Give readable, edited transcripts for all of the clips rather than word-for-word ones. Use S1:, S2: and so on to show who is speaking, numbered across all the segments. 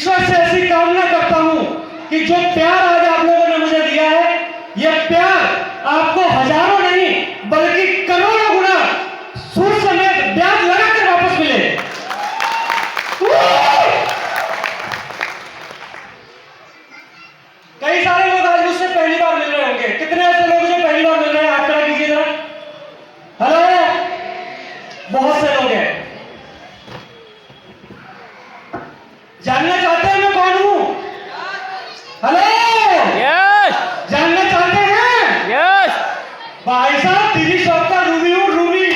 S1: ईश्वर से ऐसी कामना करता हूं कि जो प्यार आज आप लोगों ने मुझे दिया है, यह प्यार आपको हजारों नहीं बल्कि करोड़ों गुना सूद समेत ब्याज लगाकर वापस मिले। कई सारे लोग आज मुझसे पहली बार मिल रहे होंगे। कितने ऐसे लोग जो पहली बार मिल रहे हैं, हाथ खड़ा कीजिए जरा। हेलो, बहुत से लोग हैं। जानना चाहते हैं मैं कौन हूं? हेलो,
S2: यस
S1: जानना चाहते हैं?
S2: यस
S1: भाई साहब, टीवी शॉप का रूबी हूं, रूबी।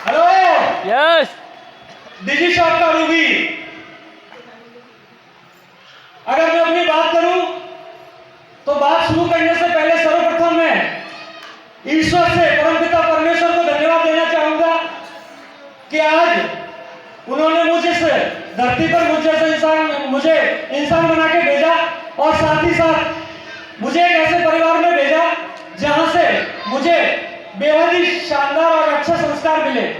S1: हेलो,
S2: यस
S1: डिजी शॉप का रूबी। अगर मैं अपनी बात करूं तो बात शुरू करने से पहले सर्वप्रथम मैं ईश्वर से, परमपिता परमेश्वर को धन्यवाद देना चाहूंगा कि आज उन्होंने मुझे धरती पर मुझे इंसान बना के भेजा और साथ ही साथ मुझे एक ऐसे परिवार में भेजा जहां से मुझे बेहद ही शानदार और अच्छे संस्कार मिले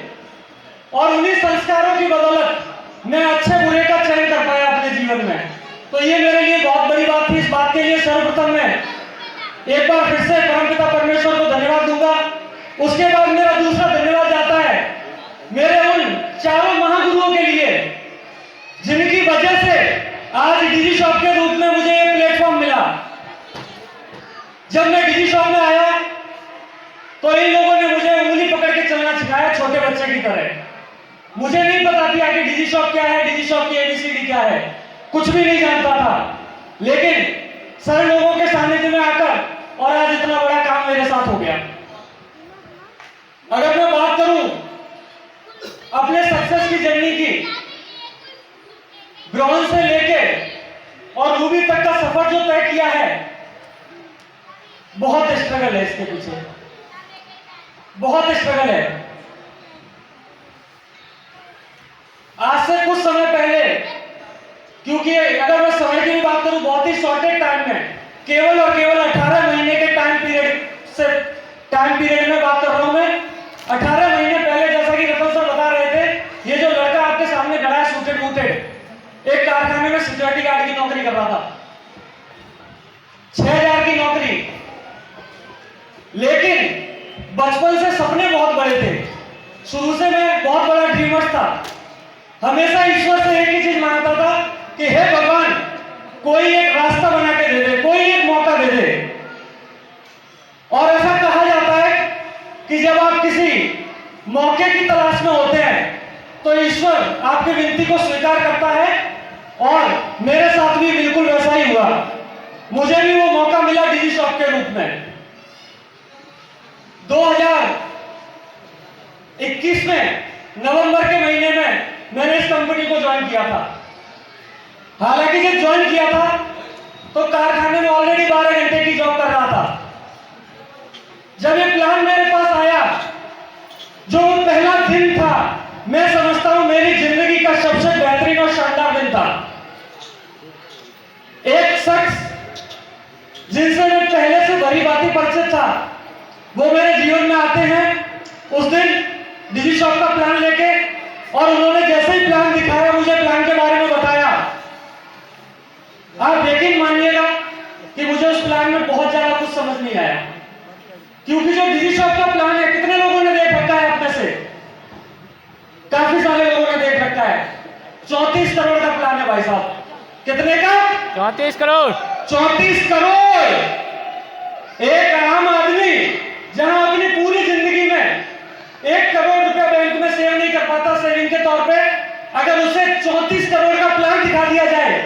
S1: और उन्हीं संस्कारों की बदौलत मैं अच्छे बुरे का चयन कर पाया अपने जीवन में। तो ये मेरे लिए बहुत बड़ी बात थी। इस बात के लिए सर्वप्रथम मैं एक बार फिर से परमपिता परमेश्वर को धन्यवाद दूंगा। उसके बाद मेरा दूसरा धन्यवाद जाता है मेरे उन चारों महागुरुओं के लिए जिनकी वजह से आज डिजी शॉप के रूप में मुझे एक प्लेटफॉर्म मिला। जब मैं डिजी शॉप में आया तो इन लोगों ने मुझे उंगली पकड़ के चलना सिखाया, छोटे बच्चे की तरह। मुझे नहीं पता था कि डिजी शॉप क्या है, डिजी शॉप की एबीसीडी क्या है, कुछ भी नहीं जानता था। लेकिन सर लोगों के सानिध्य में आकर और आज इतना बड़ा काम मेरे साथ हो गया। अगर मैं बात करूं अपने सक्सेस की जर्नी की, ब्रॉन्ज से लेके और रूबी तक का सफर जो तय किया है, बहुत स्ट्रगल है इसके पीछे, बहुत स्ट्रगल है। आज से कुछ समय पहले, क्योंकि अगर मैं समय की भी बात करूं, बहुत ही शॉर्टेड टाइम में, केवल और केवल 18 महीने के टाइम पीरियड में बात कर रहा हूं मैं। 18 महीने पहले, जैसा कि रतन सर बता रहे थे, ये जो लड़का आपके सामने खड़ा है सूटेड बूटेड, एक कारखाने में सिक्योरिटी गार्ड की नौकरी कर रहा था, 6000 की नौकरी। लेकिन बचपन से सपने बहुत बड़े थे। शुरू से मैं बहुत बड़ा ड्रीमर था। हमेशा ईश्वर से एक ही चीज मांगता था कि हे भगवान, कोई एक रास्ता बना के दे दे, कोई एक मौका दे दे। और ऐसा कहा जाता है कि जब आप किसी मौके की तलाश में होते हैं तो ईश्वर आपकी विनती को स्वीकार करता है, और मेरे साथ भी बिल्कुल वैसा ही हुआ। मुझे भी वो मौका मिला डिजी शॉप के रूप में। 2021 में नवंबर के महीने में मैंने इस कंपनी को ज्वाइन किया था। हालांकि जब ज्वाइन किया था तो कारखाने में ऑलरेडी 12 घंटे की जॉब कर रहा था। जब ये प्लान मेरे पास आया, जो पहला दिन था, मैं समझता हूं मेरी जिंदगी का सबसे बेहतरीन और शानदार दिन था। एक शख्स जिनसे मैं पहले से भली भांति परिचित था, वो मेरे जीवन में आते हैं उस दिन डिजी शॉप का प्लान लेके, और उन्होंने जैसे ही प्लान दिखाया, मुझे प्लान के बारे में बताया, आप यकीन मानिएगा कि मुझे उस प्लान में बहुत ज्यादा कुछ समझ नहीं आया। क्योंकि जो डिजी शॉप का प्लान है, कितने लोगों ने देख रखा है अपने से? काफी सारे लोगों ने देख रखा है। 34 करोड़ का प्लान है भाई साहब। कितने का?
S2: 34 करोड़।
S1: 34 करोड़। एक आम आदमी जहां अपनी पूरी जिंदगी में 1 करोड़ रुपया बैंक में सेव नहीं कर पाता सेविंग के तौर पे, अगर उसे 34 करोड़ का प्लान दिखा दिया जाए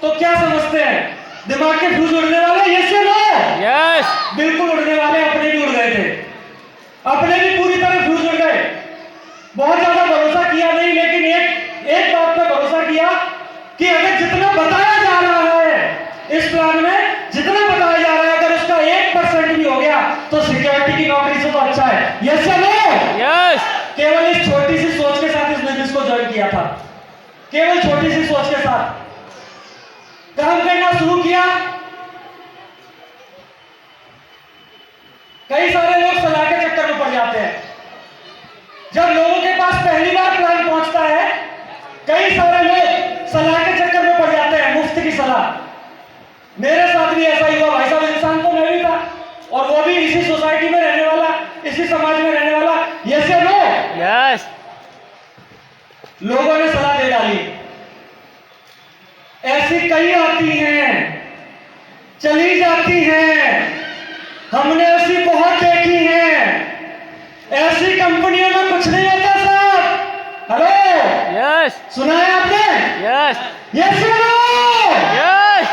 S1: तो क्या समझते हैं? दिमाग के फ्यूज उड़ने वाले? यस या नो?
S2: यस
S1: बिल्कुल उड़ने वाले। अपने भी उड़ गए थे, अपने भी पूरी तरह फ्यूज उड़ गए। बहुत ज्यादा भरोसा किया नहीं, लेकिन एक बात पे भरोसा किया कि अगर जितना बताया जा रहा है इस प्लान में, जितना बताया जा रहा है, अगर उसका 1% भी हो गया तो सिक्योरिटी की नौकरी से तो अच्छा है। यस या नो?
S2: यस
S1: केवल इस छोटी सी सोच के साथ इस बिजनेस को ज्वाइन किया था। केवल छोटी सी सोच के साथ काम करना शुरू किया। कई सारे लोग सलाह के चक्कर में पड़ जाते हैं। जब लोगों के पास पहली बार प्लान पहुंचता है आती हैं, हमने ऐसी बहुत देखी हैं। ऐसी कंपनियों में कुछ नहीं होता साहब। हेलो,
S2: यस
S1: सुना है आपने?
S2: यस
S1: यस या नो?
S2: यस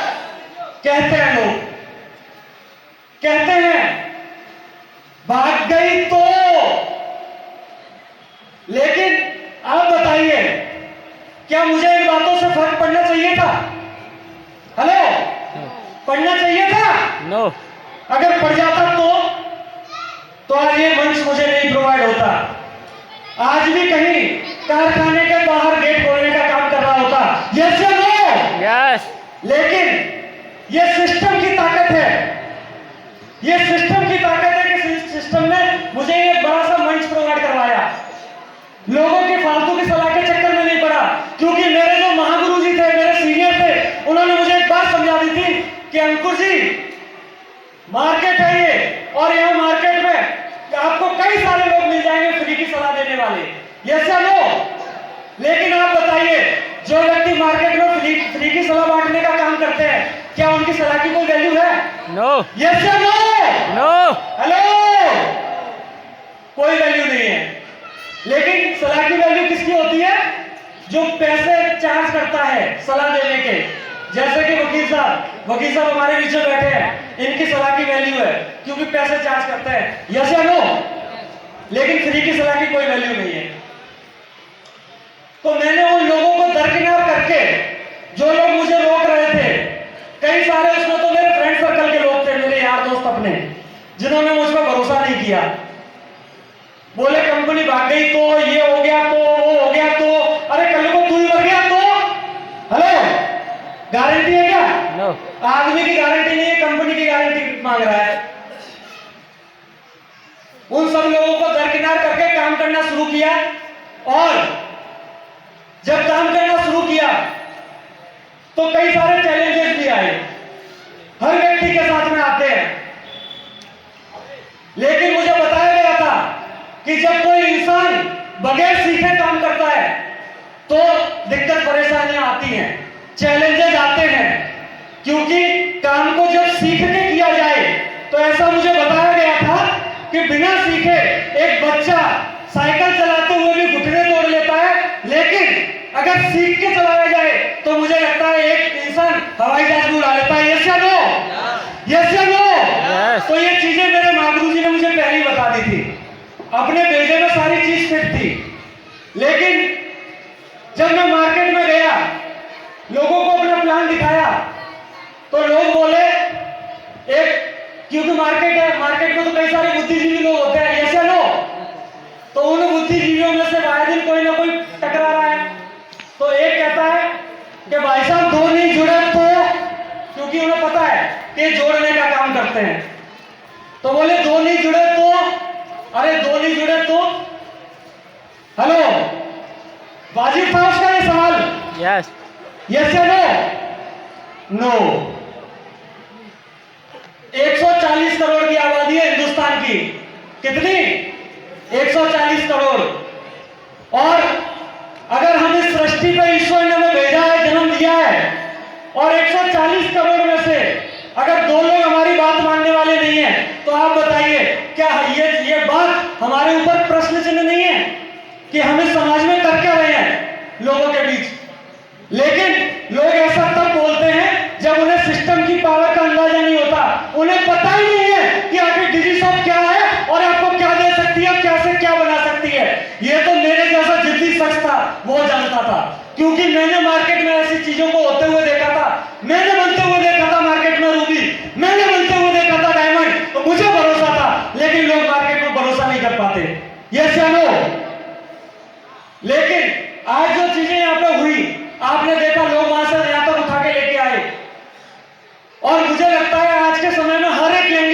S1: कहते हैं लोग, कहते हैं भाग गई तो। लेकिन आप बताइए, क्या मुझे इन बातों से फर्क पड़ना चाहिए था? हेलो, पढ़ना चाहिए था?
S2: नो
S1: अगर पढ़ जाता तो आज ये मंच मुझे नहीं प्रोवाइड होता। आज भी कहीं कारखाने के बाहर गेट खोलने का काम कर रहा होता। यस या नो?
S2: यस
S1: लेकिन ये सिस्टम की ताकत है। ये सिस्टम की ताकत है कि सिस्टम ने मुझे एक बड़ा सा मंच प्रोवाइड करवाया। लोगों की फालतू की सलाह के चक्कर में नहीं पड़ा, क्योंकि मेरे जो महागुरु जी थे, मेरे सीनियर थे, उन्होंने मुझे एक बात समझा दी थी कि अंकुर जी, मार्केट है ये, और यहाँ मार्केट में आपको कई सारे लोग मिल जाएंगे फ्री की सलाह देने वाले। यस या नो? लेकिन आप बताइए, जो व्यक्ति मार्केट में फ्री की सलाह बांटने का काम करते हैं, क्या उनकी सलाह की कोई वैल्यू है?
S2: नो
S1: यस या नो?
S2: नो
S1: हेलो, कोई वैल्यू नहीं है। लेकिन सलाह की वैल्यू किसकी होती है? जो पैसे चार्ज करता है सलाह देने के। जैसे कि वकील साहब हमारे नीचे बैठे हैं, इनकी सलाह की वैल्यू है क्योंकि पैसे चार्ज करते हैं। यस या नो? लेकिन फ्री की सलाह की कोई वैल्यू नहीं है। तो मैंने उन लोगों को दरकिनार करके, जो लोग मुझे रोक रहे थे, कई सारे उसमें तो मेरे फ्रेंड सर्कल के लोग थे, मेरे यार दोस्त अपने, जिन्होंने मुझ पर भरोसा नहीं किया। बोले कंपनी भाग गई तो, ये हो गया तो, वो हो गया तो। अरे कल को तू ही मर गया तो? हेलो, गारंटी है क्या?
S2: नो
S1: आदमी की गारंटी नहीं है, कंपनी की गारंटी मांग रहा है। उन सब लोगों को दरकिनार करके काम करना शुरू किया, और जब काम करना शुरू किया तो कई सारे चैलेंजेस भी आए, हर व्यक्ति के साथ में आते हैं। लेकिन मुझे बताया गया था कि जब कोई इंसान बगैर सीखे काम करता है तो दिक्कत परेशानियां आती हैं, चैलेंजेस आते हैं, क्योंकि काम को जब सीख के किया जाए तो ऐसा मुझे बताया गया था कि बिना सीखे एक बच्चा साइकिल चलाते हुए भी घुटने तोड़ लेता है, लेकिन अगर सीख के चलाया जाए तो मुझे लगता है एक इंसान हवाई जहाज भी उड़ा लेता है। यस या नो? यस या नो? तो ये चीजें मेरे महागुरु जी ने मुझे पहले ही बता दी थी। अपने बेटे में सारी चीज फिट थी। लेकिन जब मैं मार्केट में गया, लोगों को अपना प्लान दिखाया, तो लोग बोले, एक क्योंकि मार्केट है, मार्केट में तो कई सारे बुद्धिजीवी लोग होते हैं। यस या नो? तो उन बुद्धिजीवियों में से आए दिन कोई ना कोई टकरा रहा है। तो एक कहता है कि भाई साहब दो नहीं जुड़े तो, क्योंकि उन्हें पता है कि जोड़ने का काम करते हैं। तो बोले दो नहीं जुड़े तो, अरे दो नहीं जुड़े तो, हेलो, वाजिब था उसका ये सवाल?
S2: यस
S1: यस या नो? नो। 140 करोड़ की आबादी है हिंदुस्तान की। कितनी? 140 करोड़। और अगर हम इस सृष्टि पर ईश्वर ने हमें भेजा है, जन्म दिया है, और 140 करोड़ में से अगर दो लोग हमारी बात मानने वाले नहीं है, तो आप बताइए क्या ये बात हमारे ऊपर प्रश्न चिन्ह नहीं है कि हम इस समाज में कर क्या रहे हैं लोगों के बीच? लेकिन लोग ऐसा तब बोलते हैं जब उन्हें सिस्टम की पावर का अंदाजा नहीं होता, उन्हें पता ही नहीं है कि आखिर डिजिशॉप क्या है और आपको क्या दे सकती है, कैसे क्या बना सकती है। ये तो मेरे जैसा जिद्दी शख्स था, वो जानता था, क्योंकि मैंने मार्केट में ऐसी चीजों को होते हुए देखा था। मैंने बनते हुए देखा था मार्केट में रूबी, मैंने बनते हुए देखा था डायमंड, तो मुझे भरोसा था। लेकिन लोग मार्केट में भरोसा नहीं कर पाते। यस या नो? लेकिन आज जो चीजें यहाँ पे हुई, आपने देखा, लोग वहां से यहां तक उठा के लेके आए, और मुझे लगता है आज के समय में हर एक यंग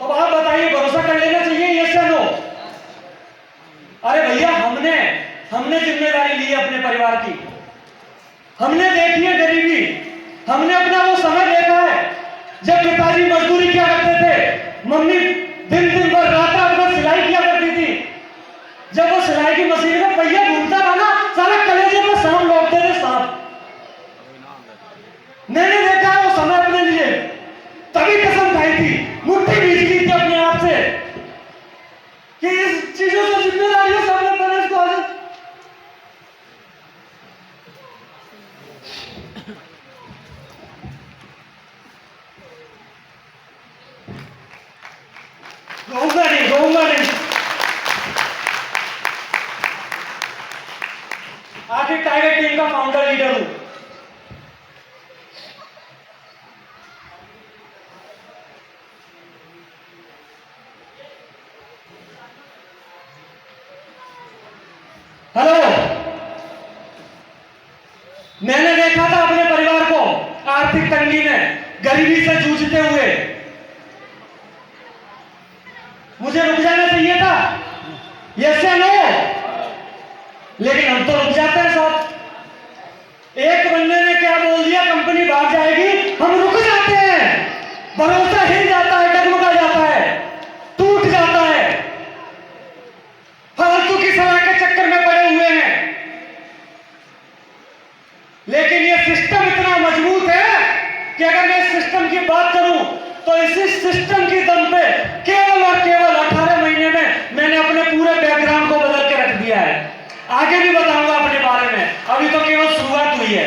S1: तो आप बताइए, भरोसा कर लेना चाहिए यस या नो? अरे भैया, हमने जिम्मेदारी ली है अपने परिवार की, हमने देखी है गरीबी, हमने अपना वो समय देखा है जब पिताजी मजदूरी किया करते थे, मम्मी दिन दिन भर रात रात भर सिलाई किया करती थी। जब वो सिलाई की मशीन में पहिया घूमता था ना, साला कलेजे में सांप लौटते थे, सांप। मैंने देखा है वो समय अपने लिए, तभी कसम खाई थी, मुट्ठी बीच ली थी अपने आप से कि इस चीजों से जिम्मेदारियों सामने पड़े इसको आज। रोऊंगा नहीं। आखिर टाइगर टीम का फाउंडर लीडर हूं। हेलो, मैंने देखा था अपने परिवार को आर्थिक तंगी में, गरीबी से जूझते हुए। मुझे रुक जाना चाहिए था, यस या नो? लेकिन हम तो रुक जाते हैं साहब। एक बंदे ने क्या बोल दिया, कंपनी भाग जाएगी, हम रुक जाते हैं। भरोसा हिल जाता है, डगमगा जाता है, टूट जाता है। फालतू की सलाह के चक्कर में पड़े हुए हैं। लेकिन ये सिस्टम इतना मजबूत है कि अगर मैं इस सिस्टम की बात करूं तो इसी सिस्टम की दम पे केवल और केवल 18 महीने में मैंने अपने पूरे बैकग्राउंड को बदल के रख दिया है। आगे भी बताऊंगा अपने बारे में, अभी तो केवल शुरुआत हुई है।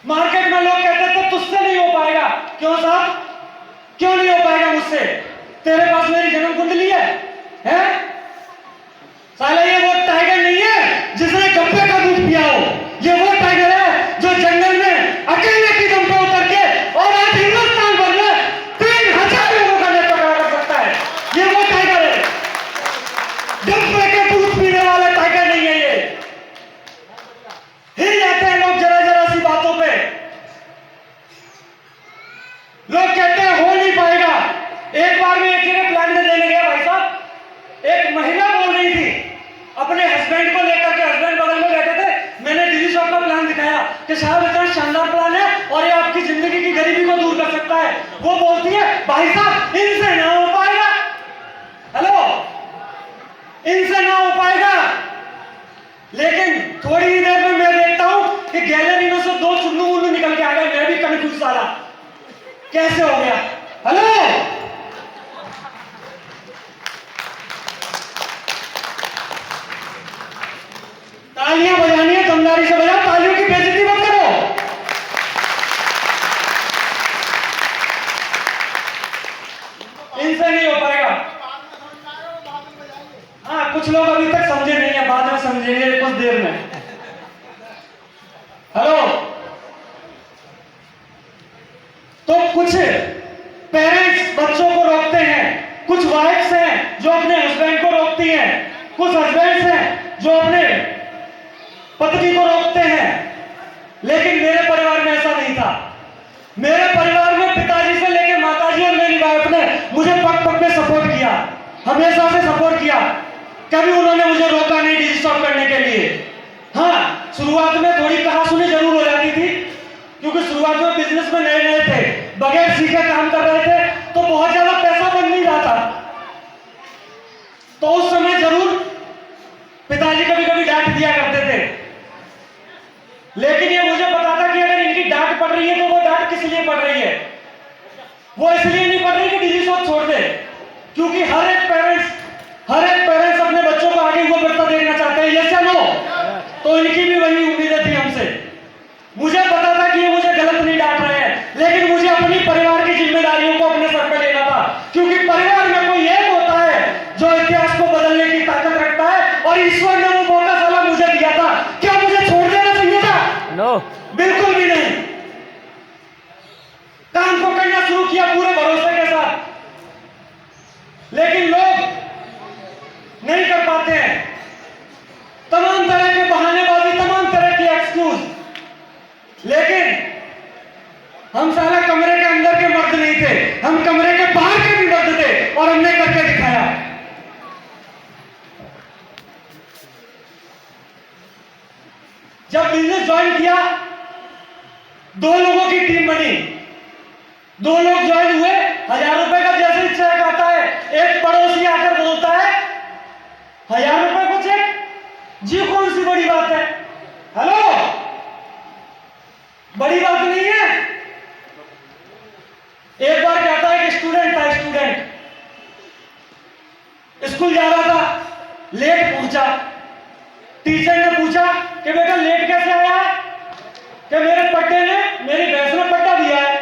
S1: मार्केट में लोग कहते थे तुझसे नहीं हो पाएगा। क्यों साहब, क्यों नहीं हो पाएगा मुझसे? तेरे पास मेरी जन्म कुंडली है? साला ये वो टाइगर नहीं है जिसने गप्पे का दूध पिया हो, ये वो टाइगर है जो जंगल में अकेले की दम पे उतर के और आज हिंदुस्तान भर में 3000 लोगों का नेतृत्व कर सकता है। ये वो टाइगर है, गप्पे के दूध पीने वाला टाइगर नहीं है ये। हिल जाते हैं लोग जरा जरा सी बातों पे। लोग कहते हैं हो नहीं पाएगा। एक बार मैं एक जगह प्लान में देने गया भाई साहब, एक महिला बोल रही थी अपने हस्बैंड को लेकर के, हस्बैंड बगल में बैठे थे, मैंने डीजी शॉप का प्लान दिखाया कि साहब इतना शानदार प्लान है और ये आपकी जिंदगी की गरीबी को दूर कर सकता है। वो बोलती है भाई साहब इनसे ना हो पाएगा। हेलो, इनसे ना हो पाएगा। लेकिन थोड़ी ही देर में मैं देखता हूं कि गैलरी में से 2 चुन्नू मुन्नू निकल के आ गए। मैं भी कंफ्यूज साला, कैसे हो गया? हेलो, तालियां बजानी है, दमदारी से बजाओ, तालियों की बेइज्जती मत करो। इनसे नहीं हो पाएगा। हाँ, कुछ लोग अभी तक समझे नहीं है, बाद में समझेंगे कुछ देर में। हेलो, तो कुछ पेरेंट्स बच्चों को रोकते हैं, कुछ वाइफ्स हैं जो अपने हस्बैंड को रोकती हैं, कुछ हस्बैंड्स हैं जो अपने पत्नी को रोकते हैं। लेकिन मेरे परिवार में ऐसा नहीं था। मेरे परिवार में पिताजी से लेकर माताजी और मेरी वाइफ ने मुझे पग पग पे सपोर्ट किया, हमेशा से सपोर्ट किया। कभी उन्होंने मुझे रोका नहीं डीजी शॉप करने के लिए। हाँ, शुरुआत में थोड़ी कहासुनी जरूर हो जाती थी, क्योंकि शुरुआत में बिजनेस में नए नए थे, बगैर सीखे काम कर रहे थे, तो बहुत ज्यादा पैसा बन नहीं रहा था। तो उस समय जरूर पिताजी कभी कभी डांट दिया करते थे। लेकिन ये मुझे पता था कि अगर इनकी डांट पड़ रही है तो वो डांट किस लिए पड़ रही है। वो इसलिए नहीं पड़ रही कि डीजी शॉप छोड़ दे, क्योंकि हर एक पेरेंट्स अपने बच्चों को आगे हुआ बढ़ता देखना चाहते हैं, यस या नो? तो इनकी भी वही उम्मीदें थी हमसे। मुझे पता था कि ये मुझे गलत नहीं डांट रहे हैं, लेकिन मुझे अपनी परिवार की जिम्मेदारियों को अपने सर पे लेना था, क्योंकि परिवार में कोई एक होता है जो इतिहास को बदलने की ताकत रखता है, और ईश्वर ने वो मौका साला मुझे दिया था। क्या मुझे छोड़ देना चाहिए था?
S2: नो,
S1: बिल्कुल भी नहीं। काम को करना शुरू किया पूरे भरोसे के साथ। लेकिन लोग हम साला कमरे के अंदर के मर्द नहीं थे, हम कमरे के बाहर के भी मर्द थे और हमने करके दिखाया। जब बिजनेस ज्वाइन किया, 2 लोगों की टीम बनी, 2 लोग ज्वाइन हुए। 1000 रुपए का जैसे चेक आता है, एक पड़ोसी आकर बोलता है 1000 रुपए को चेक, जी कौन सी बड़ी बात है? हेलो, बड़ी बात नहीं है। एक बार कहता है कि स्टूडेंट था, स्कूल जा रहा था, लेट पहुंचा। टीचर ने पूछा कि बेटा लेट कैसे आया है? कि मेरे पट्टे ने, मेरी भैंस ने पट्टा दिया है।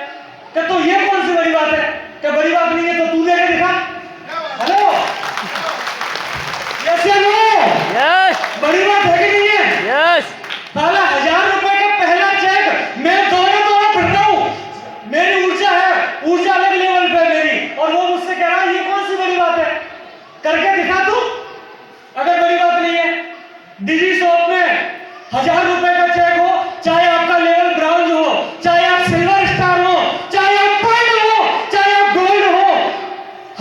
S1: कि तो ये कौन सी बड़ी बात है? कि बड़ी बात नहीं है तो तू लेके दिखा। हेलो, यस या नो?
S2: यस
S1: बड़ी बात है कि नहीं है?
S2: यस
S1: साला 1000 रुपए का पहला चेक, मैं दौड़ा फिर रहा हूं, मेरी ऊर्जा है, ऊर्जा अलग लेवल पे मेरी, और वो मुझसे कह रहा है ये कौन सी बड़ी बात है? करके दिखा तू, अगर बड़ी बात नहीं है। डिजी शॉप में 1000 रुपए का चेक हो, चाहे आपका लेवल ब्राउन हो, चाहे आप सिल्वर स्टार हो, चाहे आप गोल्ड हो, चाहे आप गोल्ड हो,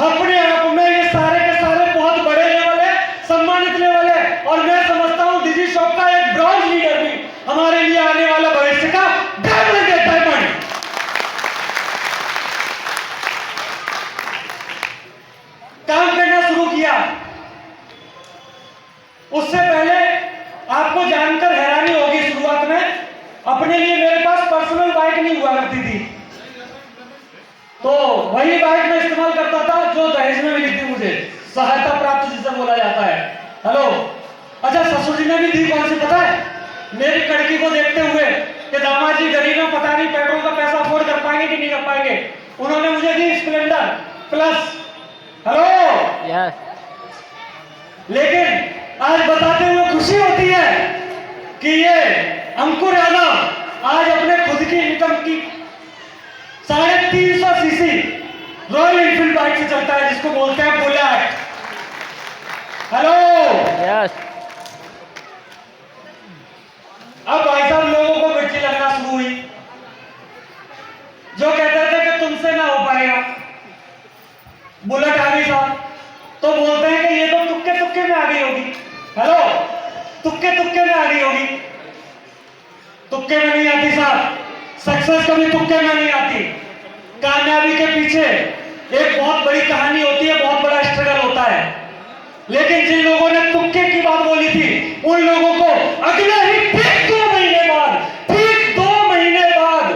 S1: अपने आप में ये सारे के सारे बहुत बड़े लेवल है, सम्मानित लेवल है। और मैं समझता हूं डिजी शॉप का एक ब्राउन लीडर भी हमारे लिए आने वाला भविष्य का डायमंड है, डायमंड। काम करना शुरू किया। उससे पहले आपको जानकर हैरानी होगी, शुरुआत में अपने लिए मेरे पास पर्सनल बाइक नहीं हुआ करती थी, तो वही बाइक मैं इस्तेमाल करता था जो दहेज में मिली थी मुझे, सहायता प्राप्त जिसे बोला जाता है। हेलो, अच्छा ससुर जी ने भी दी, कौन सी पता है? मेरी कड़की को देखते हुए कि दामाद जी गरीब है, पता नहीं पेट्रोल का पैसा अफोर्ड कर पाएंगे कि नहीं कर पाएंगे, उन्होंने मुझे दी स्प्लेंडर प्लस। हेलो,
S2: यस
S1: लेकिन आज बताते हुए खुशी होती है कि ये अंकुर यादव आज अपने खुद की इनकम की 350 सीसी रॉयल एनफील्ड बाइक से चलता है, जिसको बोलते हैं बुलेट। हेलो,
S2: यस
S1: अब भाई साहब लोगों को मिर्ची लगना शुरू हुई, जो कहते थे कि तुमसे ना हो पाएगा। बुलेट आ गई साहब, तो बोलते हैं कि ये तो तुक्के तुक्के में आ गई होगी। हेलो, तुक्के तुक्के में आ गई होगी, तुक्के में नहीं आती साहब, सक्सेस कभी तुक्के में नहीं आती। कामयाबी के पीछे एक बहुत बड़ी कहानी होती है, बहुत बड़ा स्ट्रगल होता है। लेकिन जिन लोगों ने तुक्के की बात बोली थी, उन लोगों को अगले ही ठीक 2 महीने बाद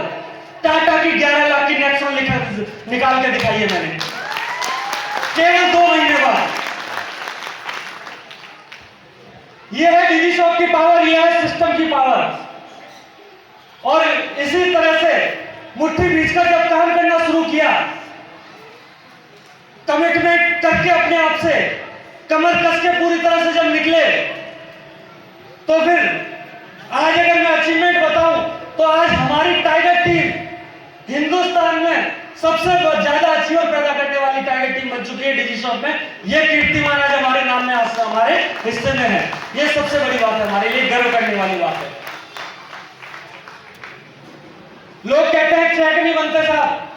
S1: टाटा की 11 लाख की नेक्सॉन निकाल के दिखाई है मैंने, केवल 2 महीने बाद। यह है डिजी शॉप की पावर, यह है सिस्टम की पावर। और इसी तरह से मुट्ठी भींचकर जब काम करना शुरू किया, कमिटमेंट करके अपने आप से कमर कस के पूरी तरह से जब निकले, तो फिर आज अगर मैं अचीवमेंट बताऊं तो आज हमारी टाइगर टीम हिंदुस्तान में सबसे ज्यादा अचीवर पैदा करने वाली टाइगर टीम बन चुकी है डिजी शॉप में। यह कीर्तिमान आज हमारे नाम में, हमारे हिस्से में है। यह सबसे बड़ी बात है, हमारे लिए गर्व करने वाली बात है। लोग कहते हैं चेक नहीं बनते साहब,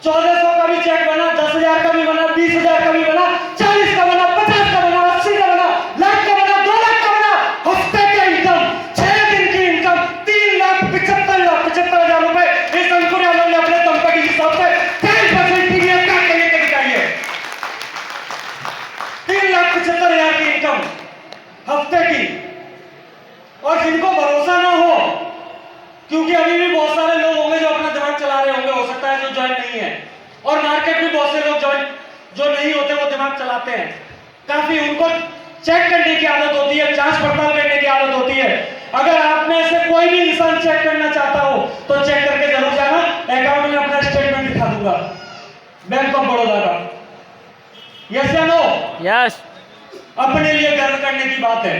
S1: 1400 का भी चेक बना, 10,000 का भी बना, 20,000 का भी बना, 40 का बना, 50 का बना, 80 का बना, लाख का बना, 2 लाख का बना। हफ्ते के इनकम, 6 दिन की इनकम 3,75,75,000 रुपए इस अंकुर यादव ने अपने कंपनी की शॉप से 10% टीडीएस काट के लेकर दिखाई है। 3,75,000 की इनकम हफ्ते की। और जिनको भरोसा ना हो, क्योंकि अभी भी बहुत सारे लोग होंगे जो अपना दिमाग चला रहे होंगे, हो सकता है जो ज्वाइन नहीं है, और मार्केट में बहुत से लोग ज्वाइन जो नहीं होते वो दिमाग चलाते हैं, काफी उनको चेक करने की आदत होती है, जांच पड़ताल करने की आदत होती है। अगर आप में से कोई भी इंसान चेक करना चाहता हो तो चेक करके जरूर जाना, अकाउंट में अपना स्टेटमेंट दिखा दूंगा बैंक ऑफ बड़ौदा का। यस या नो?
S2: यस
S1: अपने लिए गर्व करने की बात है,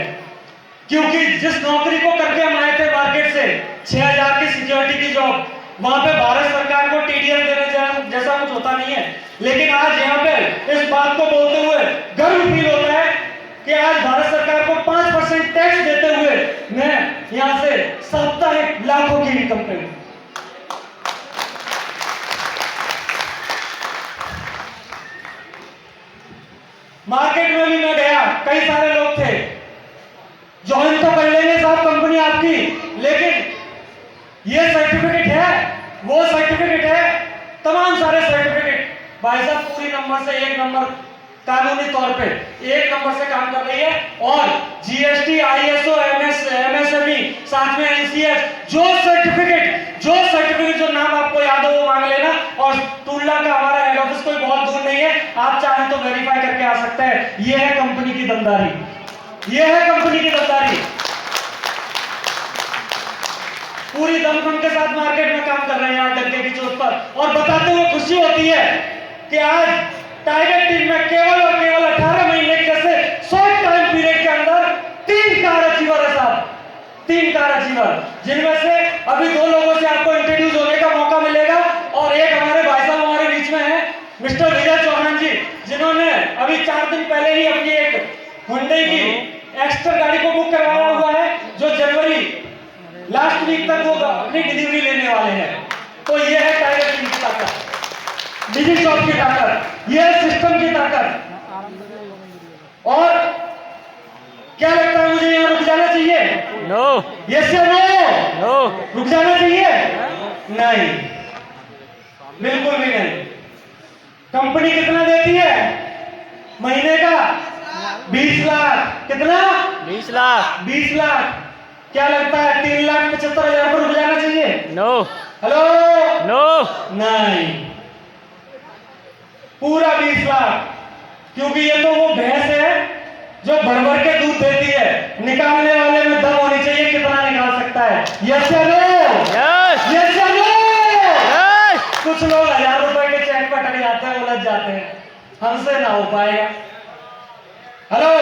S1: क्योंकि जिस नौकरी को करके हम आए थे मार्केट से, 6,000 की सिक्योरिटी की जॉब, वहां पे भारत सरकार को टीडीएस देने जैसा कुछ होता नहीं है। लेकिन आज यहाँ पे इस बात को बोलते हुए गर्व फील होता है कि आज भारत सरकार को 5% टैक्स देते हुए मैं यहाँ से साप्ताहिक लाखों की इनकम करूं। मार्केट में भी मैं गया, कई सारे लोग थे, ज्वाइन तो कर लेंगे साहब कंपनी आपकी, लेकिन ये सर्टिफिकेट है, वो सर्टिफिकेट है, तमाम सारे सर्टिफिकेट भाई साहब पूरी नंबर से एक नंबर कानूनी तौर पे एक नंबर से काम कर रही है। और जीएसटी, आईएसओ, एमएसएमई, साथ में एनसीएस, जो सर्टिफिकेट जो नाम आपको याद हो वो मांग लेना। और टुल्ला का हमारा हेड ऑफिस कोई बहुत दूर नहीं है, आप चाहें तो वेरीफाई करके आ सकते हैं। ये है कंपनी की दमदारी, ये है कंपनी की दमदारी। पूरी दमखम के साथ मार्केट में काम कर रहे हैं यहाँ डंके की चोट पर, और बताते हुए खुशी होती है कि आज टाइगर टीम में केवल और केवल 18 महीने के शॉर्ट टाइम पीरियड के अंदर 3 कार अचीवर है साहब, 3 कार अचीवर, जिनमें से अभी 2 लोगों से आपको इंट्रोड्यूस होने का मौका मिलेगा। और एक हमारे भाई साहब हमारे बीच में है मिस्टर विजय चौहान जी, जिन्होंने अभी 4 दिन पहले ही अपनी एक हुंडई की एक्स्ट्रा गाड़ी को बुक करवाया हुआ है, जो जनवरी लास्ट वीक तक वो अपनी डिलीवरी लेने वाले हैं। तो ये है टाइगर टीम की ताकत, डिजी शॉप की ताकत, ये है सिस्टम की ताकत। और क्या लगता है मुझे, यहाँ रुक जाना चाहिए?
S2: नो।
S1: यस या नो?
S2: नो।
S1: रुक जाना चाहिए? नहीं, बिल्कुल भी नहीं। कंपनी कितना देती है महीने का? 20 लाख। कितना?
S2: 20 लाख।
S1: 20 लाख। क्या लगता है 3,75,000 पर रुक जाना चाहिए?
S2: नो।
S1: हेलो?
S2: नो।
S1: नहीं, पूरा 20 लाख, क्योंकि ये तो वो भैंस है जो भर के दूध देती है। निकालने वाले में दम होनी चाहिए, कितना निकाल सकता है? यस या नो?
S2: यस।
S1: यस या नो?
S2: यस।
S1: कुछ लोग 1000 रुपए के चेक पर अटक जाते हैं, उलझ जाते हैं, हमसे ना हो पाएगा। हेलो?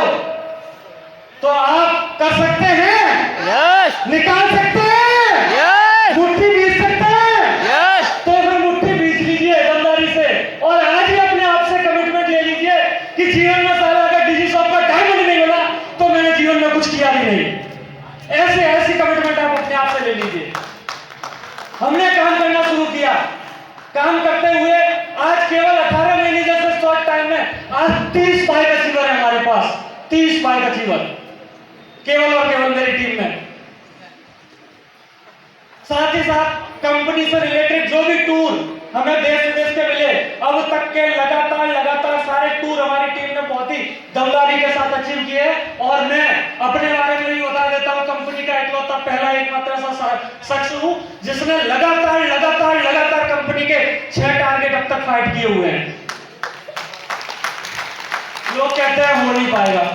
S1: तो आप कर सकते हैं?
S2: यस।
S1: निकाल सकते हैं?
S2: यस।
S1: मुट्ठी बीच सकते हैं?
S2: यस।
S1: तो फिर मुट्ठी बीच लीजिए ईमानदारी से, और आज ही अपने आप से कमिटमेंट ले लीजिए कि जीवन में साला अगर डिजी शॉप का डायमंड नहीं मिला तो मैंने जीवन में कुछ किया भी नहीं। ऐसी कमिटमेंट आप अपने आप से ले लीजिए। हमने काम करना शुरू किया, काम करते हुए आज केवल 18 महीने जैसे शॉर्ट टाइम में आज 30 बाइक अचीवर है हमारे पास, 30 बाइक अचीवर केवल और केवल मेरी टीम में। साथ ही साथ कंपनी से रिलेटेड जो भी टूर हमें देश विदेश के मिले, अब तक के लगातार सारे टूर हमारी टीम ने बहुत ही दमदारी के साथ अचीव किए। और मैं अपने बारे में भी बता देता हूं, कंपनी का इकलौता पहला एकमात्र ऐसा शख्स हूं जिसने लगातार कंपनी के 6 टारगेट अब तक फाइट किए हुए हैं। लोग कहते हैं हो नहीं पाएगा,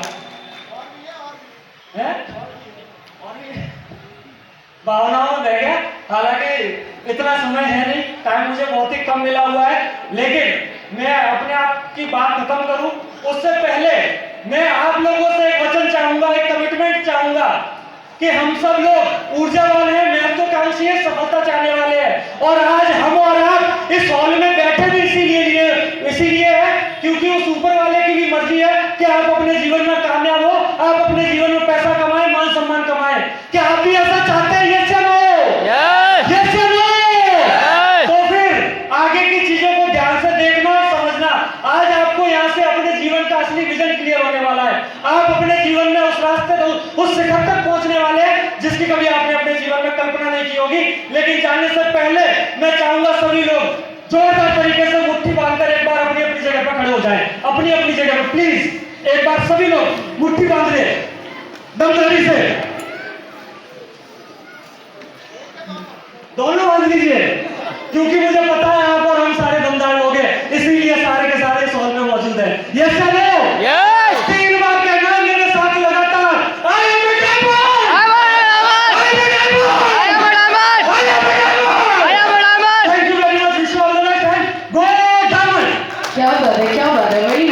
S1: है? भावनाओं में बह गया। हालांकि इतना समय है नहीं, टाइम मुझे बहुत ही कम मिला हुआ है, लेकिन मैं अपने आप की बात खत्म करूं उससे पहले मैं आप लोगों से एक वचन चाहूंगा, एक कमिटमेंट चाहूंगा कि हम सब लोग ऊर्जावान हैं, महत्वाकांक्षी हैं, सफलता चाहने वाले हैं। और आज हम और आप इस हॉल में बैठे भी इसीलिए है क्योंकि उस ऊपर वाले की भी मर्जी है कि आप अपने जीवन में कामयाब हो, आप अपने जीवन में पैसा कमाएं, मान सम्मान कमाएं। क्या आप भी ऐसा चाहते हैं? यस या नो? यस या नो? तो फिर आगे की चीजों को ध्यान से देखना और समझना। आज आपको यहाँ से अपने जीवन का असली विजन क्लियर होने वाला है। आप अपने जीवन में उस रास्ते उस शिखर तक पहुंचने वाले हैं जिसकी कभी आपने अपने जीवन में कल्पना नहीं की होगी। लेकिन जाने से पहले मैं चाहूंगा सभी लोग जोरदार तरीके से मुट्ठी बांधकर एक बार अपनी अपनी जगह पर खड़े हो जाएं, अपनी अपनी जगह पर प्लीज एक बार सभी लोग मुट्ठी बांध ले दमदारी से, दोनों बांध लीजिए, क्योंकि मुझे पता है यहाँ पर हम सारे दमदार लोग हैं, इसीलिए सारे के सारे इस हॉल में मौजूद हैं। यस या नो?